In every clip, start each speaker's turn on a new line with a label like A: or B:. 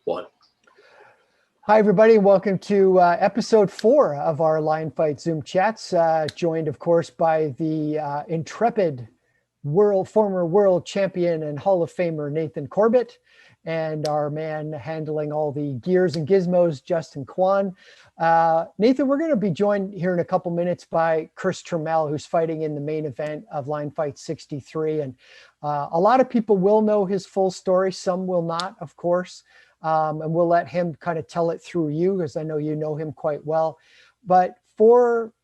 A: One.
B: Hi, everybody, and welcome to episode 4 of our Lion Fight Zoom chats. Joined, of course, by the intrepid former world champion and Hall of Famer Nathan Corbett, and our man handling all the gears and gizmos, Justin Kwan. Nathan, we're going to be joined here in a couple minutes by Chris Tramell, who's fighting in the main event of Lion Fight 63. And a lot of people will know his full story. Some will not, of course. And we'll let him kind of tell it through you, because I know you know him quite well. But for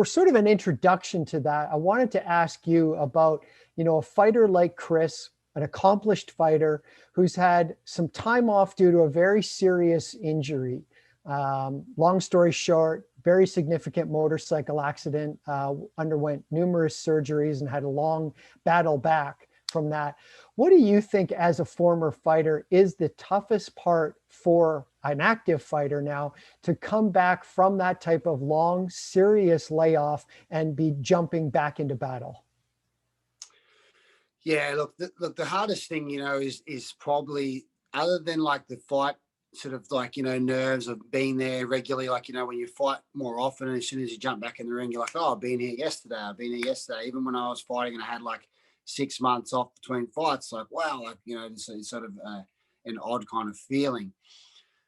B: sort of an introduction to that, I wanted to ask you about, a fighter like Chris, an accomplished fighter who's had some time off due to a very serious injury. Long story short, very significant motorcycle accident, underwent numerous surgeries and had a long battle back from that. What do you think, as a former fighter, is the toughest part for an active fighter now to come back from that type of long, serious layoff and be jumping back into battle?
C: Yeah, look, the hardest thing, is probably, other than like the fight sort of like, nerves of being there regularly, like, when you fight more often, and as soon as you jump back in the ring, you're like, oh, I've been here yesterday. Even when I was fighting and I had like 6 months off between fights, like, wow, like, it's sort of an odd kind of feeling.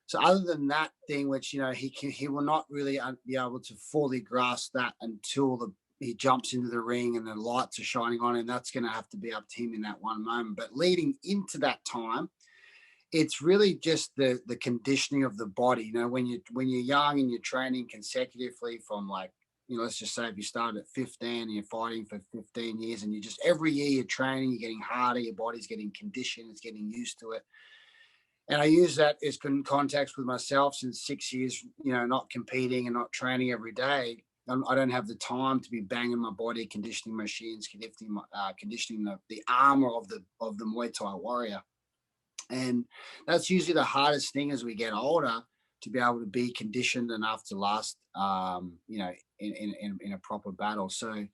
C: So other than that thing, which, he will not really be able to fully grasp that until he jumps into the ring and the lights are shining on him. That's going to have to be up to him in that one moment. But leading into that time, it's really just the conditioning of the body. When you're young and you're training consecutively from, like, let's just say if you started at 15 and you're fighting for 15 years, and you just, every year you're training, you're getting harder, your body's getting conditioned, it's getting used to it. And I use that as in context with myself since 6 years, not competing and not training every day. I don't have the time to be banging my body, conditioning machines, conditioning the armor of the Muay Thai warrior. And that's usually the hardest thing as we get older, to be able to be conditioned enough to last, in a proper battle. So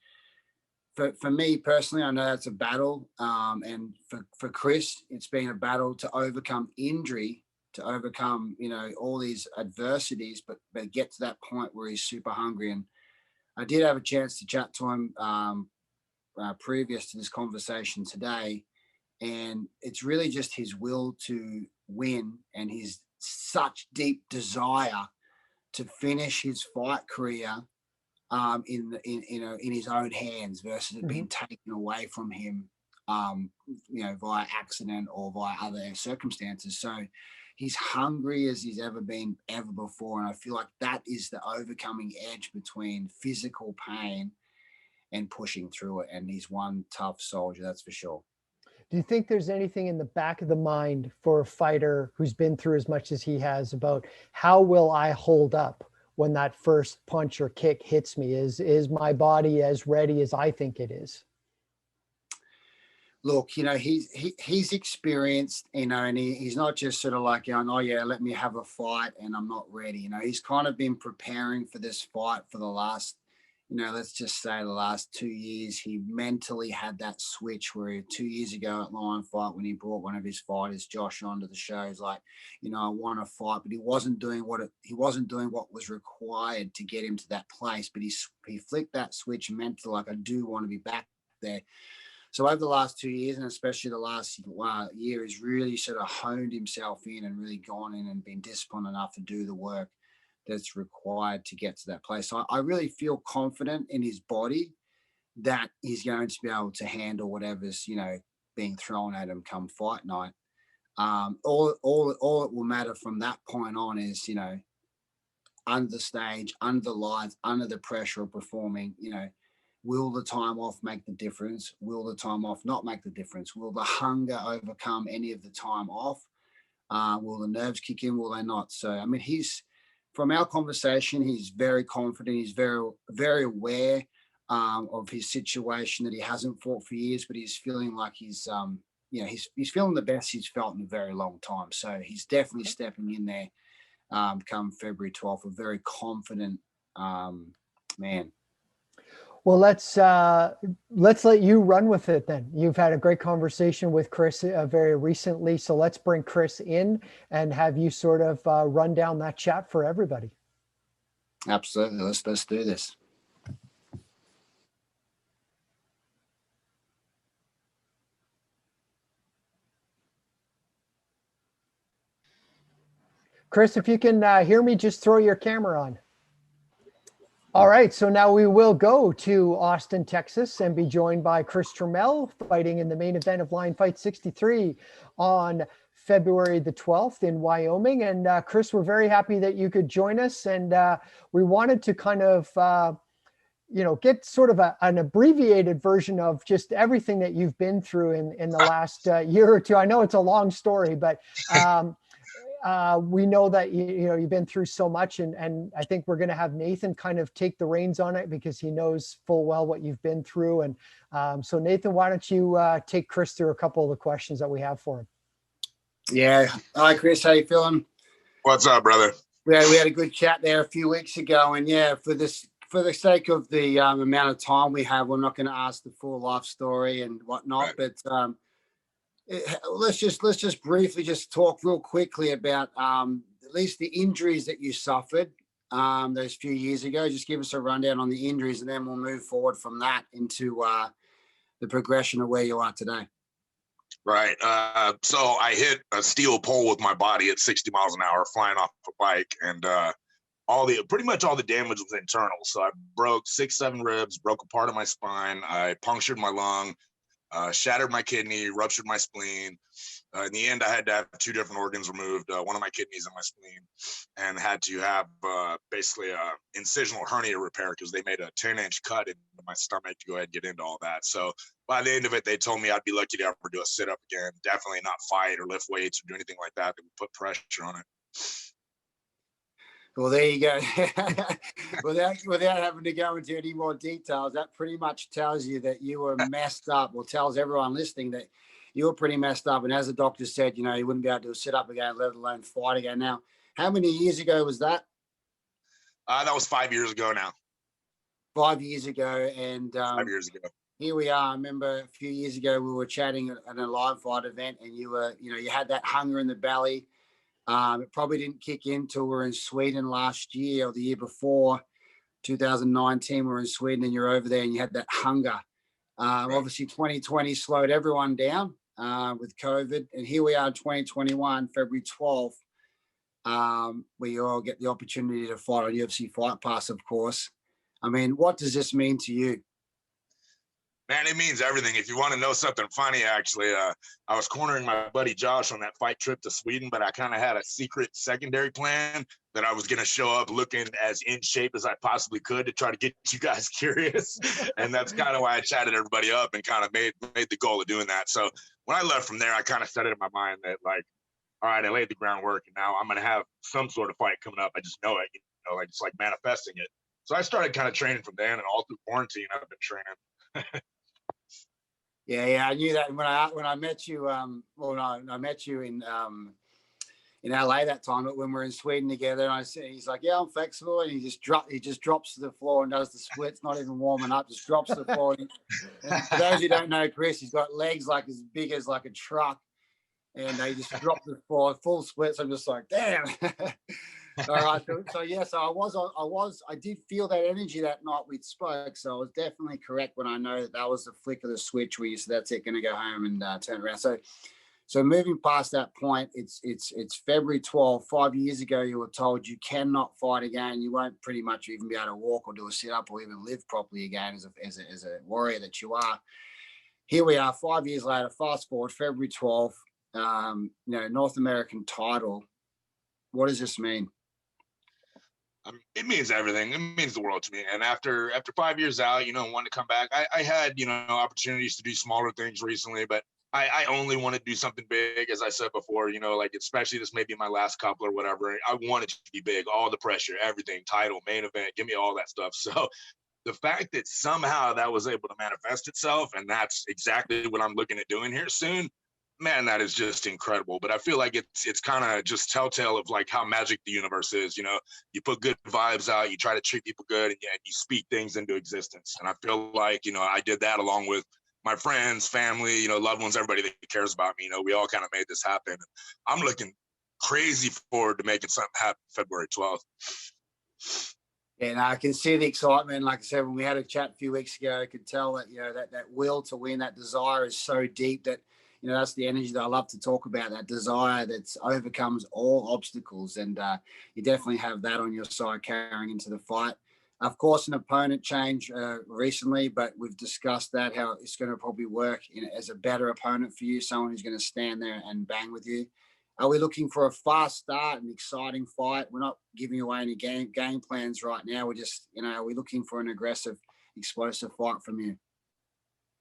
C: for me personally, I know that's a battle. And for Chris, it's been a battle to overcome injury, to overcome, all these adversities, but get to that point where he's super hungry. And I did have a chance to chat to him previous to this conversation today. And it's really just his will to win and his such deep desire to finish his fight career in his own hands, versus it being taken away from him, via accident or via other circumstances. So he's hungry as he's ever been ever before. And I feel like that is the overcoming edge between physical pain and pushing through it. And he's one tough soldier, that's for sure.
B: Do you think there's anything in the back of the mind for a fighter who's been through as much as he has about how will I hold up when that first punch or kick hits me? Is my body as ready as I think it is?
C: Look, he's experienced, and he's not just sort of like, oh yeah, let me have a fight and I'm not ready. He's kind of been preparing for this fight for the last, let's just say the last 2 years. He mentally had that switch where 2 years ago at Lion Fight, when he brought one of his fighters, Josh, onto the show, he's like, I want to fight, but he wasn't doing what was required to get him to that place. But he flicked that switch mentally, like, I do want to be back there. So over the last 2 years, and especially the last year, he's really sort of honed himself in and really gone in and been disciplined enough to do the work that's required to get to that place. So I really feel confident in his body that he's going to be able to handle whatever's, being thrown at him come fight night. All it will matter from that point on is, under the stage, under the lights, under the pressure of performing, will the time off make the difference? Will the time off not make the difference? Will the hunger overcome any of the time off? Will the nerves kick in? Will they not? So, I mean, from our conversation, he's very confident. He's very, very aware of his situation, that he hasn't fought for years, but he's feeling like he's feeling the best he's felt in a very long time. So he's definitely stepping in there come February 12th, a very confident man.
B: Well, let's let you run with it then. You've had a great conversation with Chris very recently, so let's bring Chris in and have you sort of run down that chat for everybody.
C: Absolutely. Let's do this.
B: Chris, if you can hear me, just throw your camera on. All right, so now we will go to Austin, Texas, and be joined by Chris Tramell, fighting in the main event of Lion Fight 63 on February the 12th in Wyoming. And Chris, we're very happy that you could join us. And we wanted to kind of, get sort of an abbreviated version of just everything that you've been through in the last year or two. I know it's a long story, but we know that you've been through so much, and I think we're going to have Nathan kind of take the reins on it because he knows full well what you've been through. And so Nathan, why don't you take Chris through a couple of the questions that we have for him?
C: Yeah. Hi, Chris. How you feeling?
A: What's up, brother?
C: We had a good chat there a few weeks ago, and yeah, for the sake of the amount of time we have, we're not going to ask the full life story and whatnot,
A: Right.
C: but let's just briefly just talk real quickly about at least the injuries that you suffered those few years ago. Just give us a rundown on the injuries, and then we'll move forward from that into the progression of where you are today.
A: Right. So I hit a steel pole with my body at 60 miles an hour flying off a bike, and pretty much all the damage was internal. So I broke 6-7 ribs, broke a part of my spine. I punctured my lung, shattered my kidney, ruptured my spleen. In the end, I had to have 2 different organs removed, one of my kidneys and my spleen, and had to have basically a incisional hernia repair because they made a 10-inch cut into my stomach to go ahead and get into all that. So by the end of it, they told me I'd be lucky to ever do a sit-up again, definitely not fight or lift weights or do anything like that would put pressure on it.
C: Well, there you go. without having to go into any more details, that pretty much tells you that you were messed up, or tells everyone listening that you were pretty messed up. And as the doctor said, you wouldn't be able to sit up again, let alone fight again. Now, how many years ago was that?
A: That was 5 years ago now.
C: 5 years ago. And
A: 5 years ago.
C: Here we are. I remember a few years ago, we were chatting at a live fight event, and you were, you had that hunger in the belly. It probably didn't kick in till we were in Sweden last year or the year before, 2019. We were in Sweden, and you're over there and you had that hunger. Right. Obviously, 2020 slowed everyone down with COVID. And here we are in 2021, February 12th, where you all get the opportunity to fight on UFC Fight Pass, of course. I mean, what does this mean to you?
A: Man, it means everything. If you want to know something funny, actually, I was cornering my buddy Josh on that fight trip to Sweden, but I kind of had a secret secondary plan that I was going to show up looking as in shape as I possibly could to try to get you guys curious. And that's kind of why I chatted everybody up and kind of made the goal of doing that. So when I left from there, I kind of set it in my mind that, like, all right, I laid the groundwork, and now I'm going to have some sort of fight coming up. I just know it, like it's like manifesting it. So I started kind of training from then, and all through quarantine, I've been training.
C: Yeah, I knew that when I met you. I met you in LA that time, but when we were in Sweden together, and I said, he's like, "Yeah, I'm flexible," and he just drops to the floor and does the splits, not even warming up, just drops to the floor. And for those who don't know Chris, he's got legs like as big as like a truck, and they just dropped to the floor, full splits. I'm just like, damn. All right, so I did feel that energy that night we spoke, so I was definitely correct when I know that was the flick of the switch where you said, that's it, going to go home and turn around. So moving past that point, it's February 12th. 5 years ago, you were told you cannot fight again. You won't pretty much even be able to walk or do a sit-up or even live properly again as a warrior that you are. Here we are 5 years later, fast forward, February 12th, North American title. What does this mean?
A: It means everything. It means the world to me. And after 5 years out, wanting to come back, I had, opportunities to do smaller things recently, but I only want to do something big. As I said before, like, especially this may be my last couple or whatever. I want it to be big, all the pressure, everything, title, main event, give me all that stuff. So the fact that somehow that was able to manifest itself, and that's exactly what I'm looking at doing here soon, Man, that is just incredible. But I feel like it's kind of just telltale of like how magic the universe is. You know, you put good vibes out, you try to treat people good, and you speak things into existence. And I feel like, you know, I did that along with my friends, family, you know, loved ones, everybody that cares about me. You know, we all kind of made this happen. I'm looking crazy forward to making something happen February 12th.
C: And I can see the excitement. Like I said, when we had a chat a few weeks ago, I could tell that, you know, that will to win, that desire is so deep that, you know, that's the energy that I love to talk about, that desire that overcomes all obstacles. And you definitely have that on your side carrying into the fight. Of course, an opponent change recently, but we've discussed that, how it's going to probably work as a better opponent for you, someone who's going to stand there and bang with you. Are we looking for a fast start, an exciting fight? We're not giving away any game plans right now. We're just, you know, are we looking for an aggressive, explosive fight from you?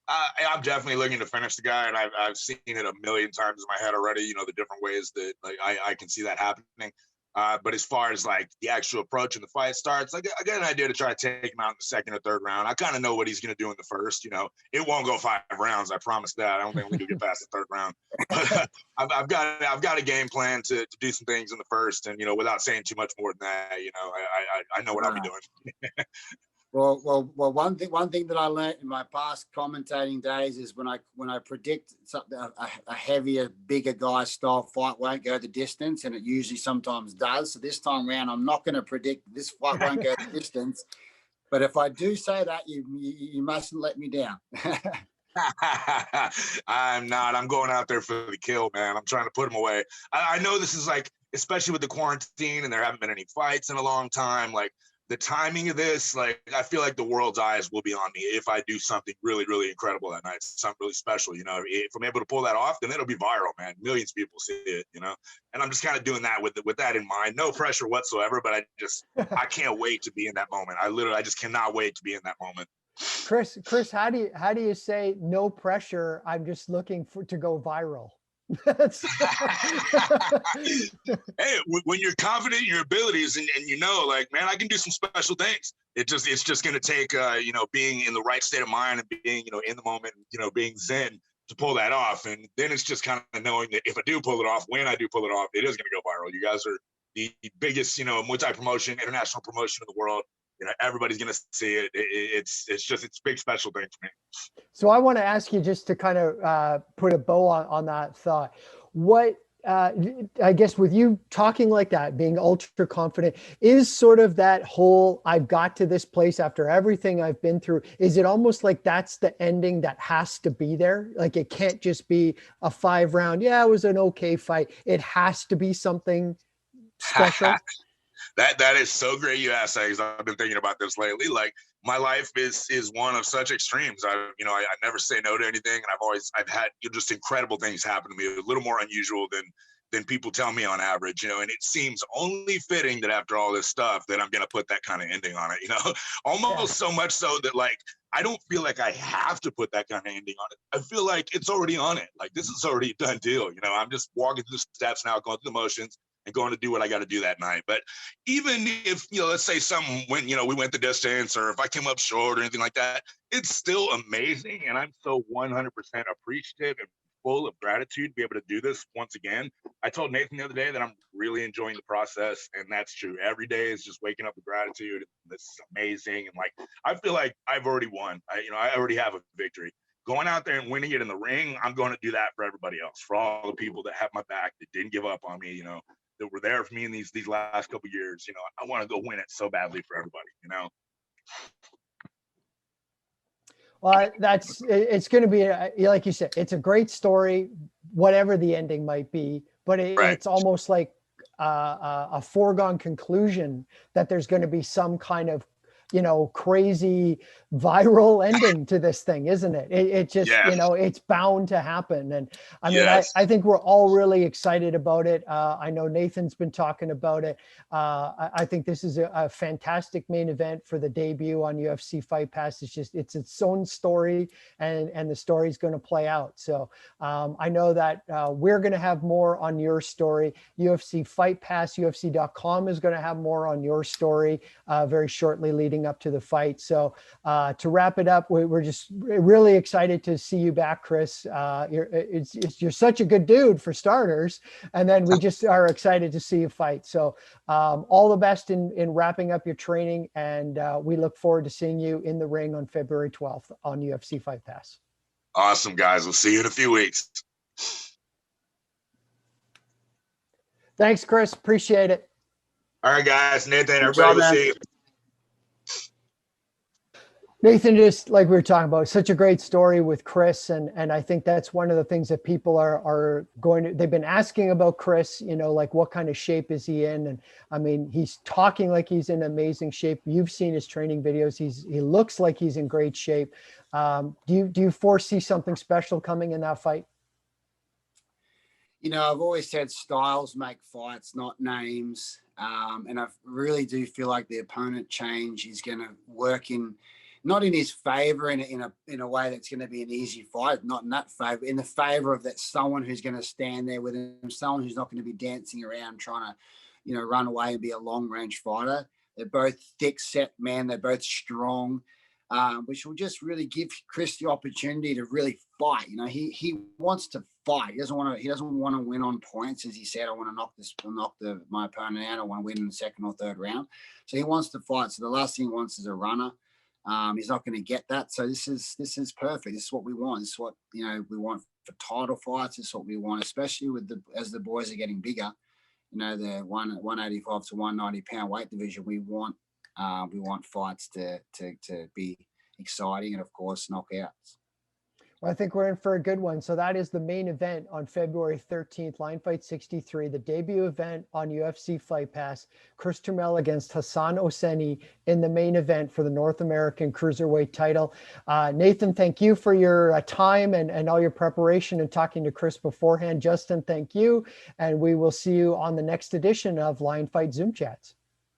A: I'm definitely looking to finish the guy, and I've seen it a million times in my head already. You know, the different ways that like I can see that happening. But as far as like the actual approach and the fight starts, I got an idea to try to take him out in the second or third round. I kind of know what he's going to do in the first. You know, it won't go 5 rounds. I promise that. I don't think we can get past the third round. But I've got a game plan to do some things in the first, and you know, without saying too much more than that, you know, I know what I'll be doing.
C: Well, one thing that I learned in my past commentating days is when I predict something, a heavier, bigger guy style fight won't go the distance, and it usually sometimes does. So this time around, I'm not going to predict this fight won't go the distance. But if I do say that, you mustn't let me down.
A: I'm not. I'm going out there for the kill, man. I'm trying to put him away. I know this is like, especially with the quarantine, and there haven't been any fights in a long time. Like, the timing of this, like, I feel like the world's eyes will be on me if I do something really, really incredible that night, something really special. You know, if I'm able to pull that off, then it'll be viral, man. Millions of people see it, you know. And I'm just kind of doing that with that in mind. No pressure whatsoever, but I can't wait to be in that moment. I just cannot wait to be in that moment.
B: Chris, how do you say no pressure? I'm just looking to go viral.
A: Hey, when you're confident in your abilities and you know, like, man, I can do some special things. It's just going to take, you know, being in the right state of mind and being, you know, in the moment, you know, being zen to pull that off. And then it's just kind of knowing that if I do pull it off, when I do pull it off, it is going to go viral. You guys are the biggest, you know, multi-promotion, international promotion in the world. You know, everybody's going to see it. It's a big special thing for me.
B: So I want to ask you, just to kind of put a bow on that thought, what I guess with you talking like that, being ultra confident, is sort of that whole I've got to this place after everything I've been through. Is it almost like that's the ending that has to be there? Like, it can't just be a 5-round, yeah, it was an okay fight. It has to be something special.
A: That is so great you asked that, because I've been thinking about this lately. Like, my life is one of such extremes. I never say no to anything, and I've had just incredible things happen to me, a little more unusual than people tell me on average, you know. And it seems only fitting that after all this stuff that I'm gonna put that kind of ending on it, you know. Almost so much so that, like, I don't feel like I have to put that kind of ending on it. I feel like it's already on it. Like, this is already a done deal, you know. I'm just walking through the steps now, going through the motions, and going to do what I got to do that night. But even if, you know, let's say something went, you know, we went the distance, or if I came up short or anything like that, it's still amazing. And I'm so 100% appreciative and full of gratitude to be able to do this once again. I told Nathan the other day that I'm really enjoying the process, and that's true. Every day is just waking up with gratitude. This is amazing. And like, I feel like I've already won. I already have a victory. Going out there and winning it in the ring, I'm going to do that for everybody else, for all the people that have my back, that didn't give up on me, you know, that were there for me in these last couple of years. You know, I want to go win it so badly for everybody, you know.
B: Well, it's going to be, like you said, it's a great story, whatever the ending might be, but it's almost like a foregone conclusion that there's going to be some kind of, you know, crazy viral ending to this thing, isn't it? It just, you know, it's bound to happen. And I mean, I think we're all really excited about it. I know Nathan's been talking about it. I think this is a fantastic main event for the debut on UFC Fight Pass. It's its own story, and the story's going to play out. So I know that we're going to have more on your story. UFC Fight Pass, UFC.com is going to have more on your story very shortly leading leading up to the fight. So to wrap it up, we're just really excited to see you back, Chris. You're such a good dude for starters. And then we just are excited to see you fight. So all the best in wrapping up your training. And we look forward to seeing you in the ring on February 12th on UFC Fight Pass.
A: Awesome, guys. We'll see you in a few weeks.
B: Thanks, Chris. Appreciate it.
A: All right, guys. Nathan, everybody will see you.
B: Nathan, just like we were talking about, such a great story with Chris. And I think that's one of the things that people are going to, they've been asking about Chris, you know, like what kind of shape is he in? And I mean, he's talking like he's in amazing shape. You've seen his training videos. He looks like he's in great shape. Do you foresee something special coming in that fight?
C: You know, I've always said styles make fights, not names. And I really do feel like the opponent change is going to work not in his favor in a way that's going to be an easy fight, not in that favor, in the favor of that someone who's going to stand there with him, someone who's not going to be dancing around trying to, you know, run away and be a long range fighter. They're both thick set men. They're both strong. Which will just really give Chris the opportunity to really fight. You know, he wants to fight. He doesn't want to win on points, as he said. I want to knock my opponent out. I want to win in the second or third round. So he wants to fight. So the last thing he wants is a runner. He's not going to get that. So this is perfect. This is what we want. This is what, you know, we want for title fights. This is what we want, especially as the boys are getting bigger. You know, the 185 to 190 pound weight division. We want fights to be exciting and, of course, knockouts.
B: Well, I think we're in for a good one. So that is the main event on February 13th, Line Fight 63, the debut event on UFC Fight Pass. Chris Tramell against Hassan Hosseini in the main event for the North American Cruiserweight title. Nathan, thank you for your time and all your preparation and talking to Chris beforehand. Justin, thank you. And we will see you on the next edition of Line Fight Zoom Chats.